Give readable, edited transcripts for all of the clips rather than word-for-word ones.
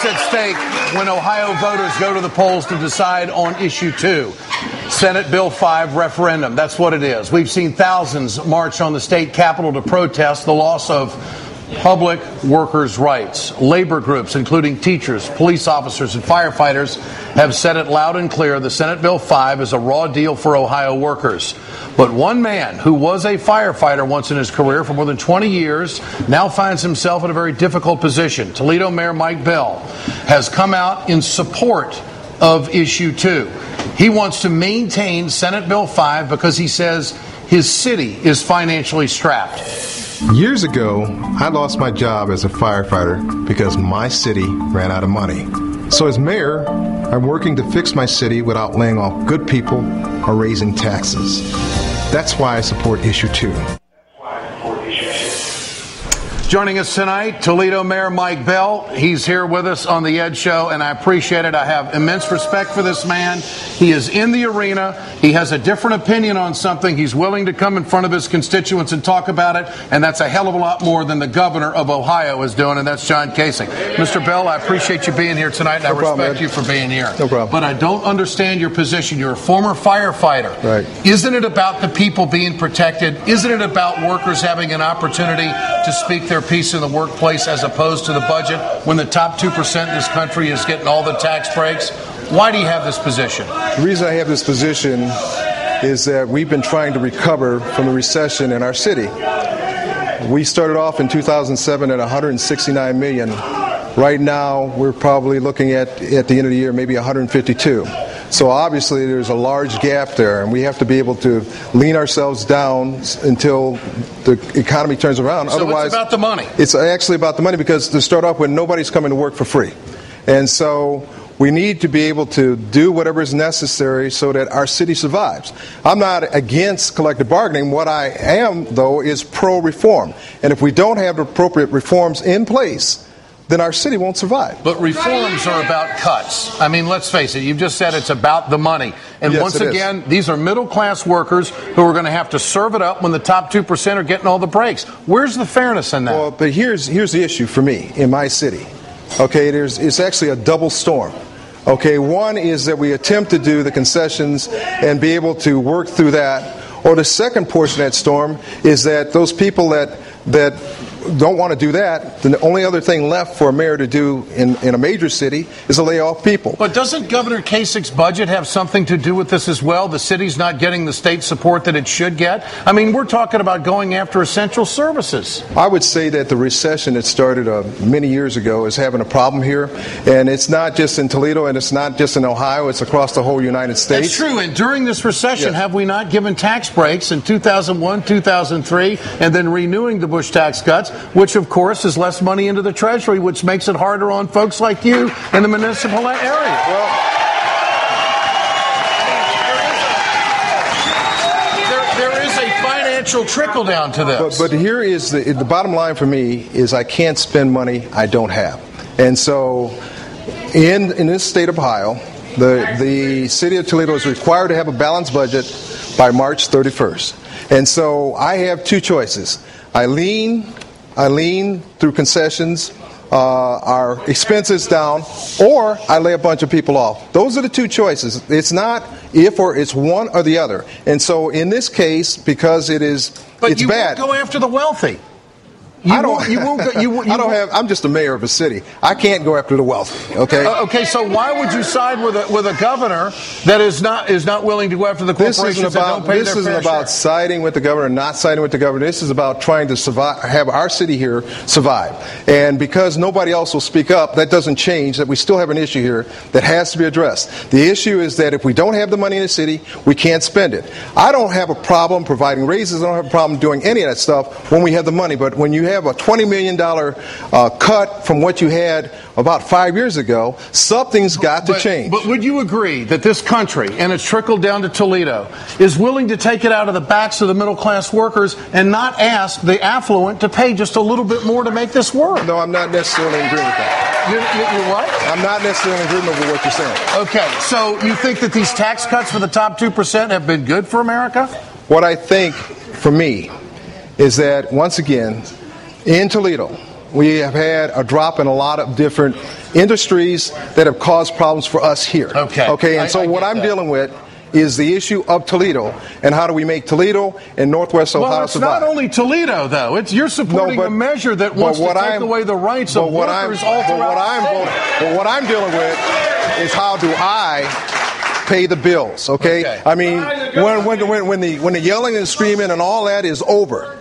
What's at stake when Ohio voters go to the polls to decide on issue 2? Senate Bill 5 referendum. That's what it is. We've seen thousands march on the state capitol to protest the loss of public workers' rights. Labor groups, including teachers, police officers, and firefighters, have said it loud and clear. The Senate Bill 5 is a raw deal for Ohio workers. But one man who was a firefighter once in his career for more than 20 years now finds himself in a very difficult position. Toledo Mayor Mike Bell has come out in support of issue 2. He wants to maintain Senate Bill 5 because he says his city is financially strapped. Years ago, I lost my job as a firefighter because my city ran out of money. So as mayor, I'm working to fix my city without laying off good people or raising taxes. That's why I support issue 2. Joining us tonight, Toledo Mayor Mike Bell. He's here with us on The Ed Show, and I appreciate it. I have immense respect for this man. He is in the arena. He has a different opinion on something. He's willing to come in front of his constituents and talk about it, and that's a hell of a lot more than the governor of Ohio is doing, and that's John Kasich. Mr. Bell, I appreciate you being here tonight, and I respect you for being here. No problem. But I don't understand your position. You're a former firefighter. Right. Isn't it about the people being protected? Isn't it about workers having an opportunity to speak their piece in the workplace as opposed to the budget when the top 2% in this country is getting all the tax breaks? Why do you have this position? The reason I have this position is that we've been trying to recover from the recession in our city. We started off in 2007 at $169 million. Right now, we're probably looking at the end of the year, maybe 152. So obviously there's a large gap there, and we have to be able to lean ourselves down until the economy turns around. So Otherwise, it's about the money. It's actually about the money, because to start off with, nobody's coming to work for free. And so we need to be able to do whatever is necessary so that our city survives. I'm not against collective bargaining. What I am, though, is pro-reform. And if we don't have the appropriate reforms in place, then our city won't survive. But reforms are about cuts. I mean, let's face it, you've just said it's about the money. And yes, once again, these are middle-class workers who are going to have to serve it up when the top 2% are getting all the breaks. Where's the fairness in that? Well, but here's the issue for me in my city. Okay, it's actually a double storm. Okay, one is that we attempt to do the concessions and be able to work through that. Or the second portion of that storm is that those people that don't want to do that, then the only other thing left for a mayor to do in a major city is to lay off people. But doesn't Governor Kasich's budget have something to do with this as well? The city's not getting the state support that it should get? I mean, we're talking about going after essential services. I would say that the recession that started many years ago is having a problem here. And it's not just in Toledo, and it's not just in Ohio, it's across the whole United States. That's true. And during this recession, yes, have we not given tax breaks in 2001, 2003, and then renewing the Bush tax cuts, which, of course, is less money into the Treasury, which makes it harder on folks like you in the municipal area? Well, there is a financial trickle down to this. But here is the bottom line for me is I can't spend money I don't have. And so in this state of Ohio, the city of Toledo is required to have a balanced budget by March 31st. And so I have two choices. I lean through concessions, our expenses down, or I lay a bunch of people off. Those are the two choices. It's not if or it's one or the other. And so in this case, because it's bad. But you won't go after the wealthy. I'm just the mayor of a city. I can't go after the wealthy. Okay. Okay. So why would you side with a governor that is not willing to go after the corporations that don't pay their fair share? This isn't about siding with the governor, not siding with the governor. This is about trying to survive, have our city here survive. And because nobody else will speak up, that doesn't change that we still have an issue here that has to be addressed. The issue is that if we don't have the money in the city, we can't spend it. I don't have a problem providing raises. I don't have a problem doing any of that stuff when we have the money. But when you have a $20 million cut from what you had about 5 years ago, something's got to change. But would you agree that this country, and it's trickled down to Toledo, is willing to take it out of the backs of the middle-class workers and not ask the affluent to pay just a little bit more to make this work? No, I'm not necessarily in agreement with that. You're what? I'm not necessarily in agreement with what you're saying. Okay, so you think that these tax cuts for the top 2% have been good for America? What I think, for me, is that, once again, in Toledo, we have had a drop in a lot of different industries that have caused problems for us here. Okay. And so what I'm dealing with is the issue of Toledo and how do we make Toledo and Northwest Ohio survive. Well, it's not only Toledo, though. You're supporting a measure that wants to take away the rights of workers all throughout. But what I'm dealing with is how do I pay the bills, okay? I mean, when the yelling and screaming and all that is over,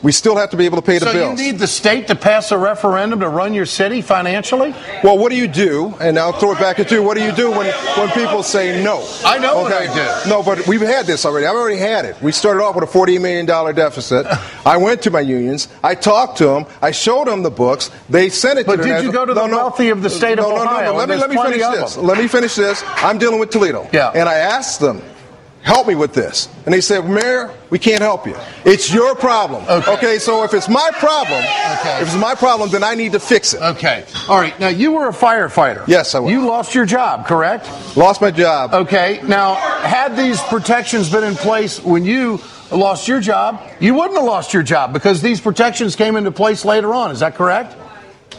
we still have to be able to pay the bills. So you need the state to pass a referendum to run your city financially? Well, what do you do? And I'll throw it back at you. What do you do when people say no? I know what I do. No, but we've had this already. I've already had it. We started off with a $48 million deficit. I went to my unions. I talked to them. I showed them the books. They sent it to the national... But did you go to the wealthy of the state of Ohio? Let me finish this. Let me finish this. I'm dealing with Toledo. Yeah. And I asked them, help me with this. And they said, Mayor, we can't help you. It's your problem. Okay, so if it's my problem, then I need to fix it. Okay. All right. Now, you were a firefighter. Yes, I was. You lost your job, correct? Lost my job. Okay. Now, had these protections been in place when you lost your job, you wouldn't have lost your job because these protections came into place later on. Is that correct?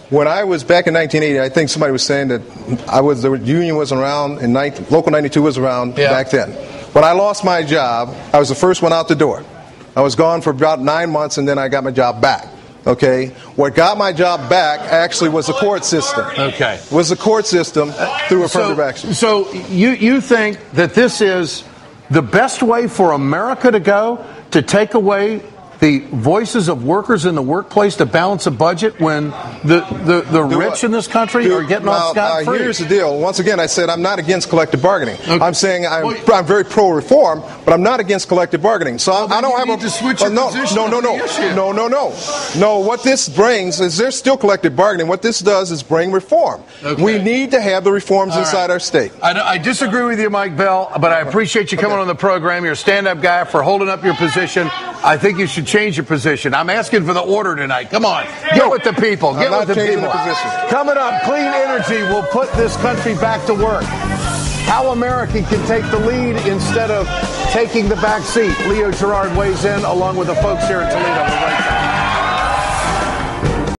When I was back in 1980, I think somebody was saying that the union wasn't around, and Local 92 was around back then. When I lost my job, I was the first one out the door. I was gone for about 9 months, and then I got my job back. Okay? What got my job back actually was the court system. Okay. Was the court system through affirmative action. So you think that this is the best way for America to go to take away the voices of workers in the workplace to balance a budget when the rich in this country are getting off scot-free? Here's the deal. Once again, I said I'm not against collective bargaining. Okay. I'm saying I'm very pro-reform, but I'm not against collective bargaining. So I don't have to switch your position. No. What this brings is there's still collective bargaining. What this does is bring reform. Okay. We need to have the reforms inside our state. I disagree with you, Mike Bell, but I appreciate you coming on the program. You're a stand-up guy for holding up your position. I think you should change your position. I'm asking for the order tonight. Come on. Get with the people. Get with the people. Coming up, clean energy will put this country back to work. How America can take the lead instead of taking the back seat. Leo Gerard weighs in along with the folks here in Toledo. We'll be right back.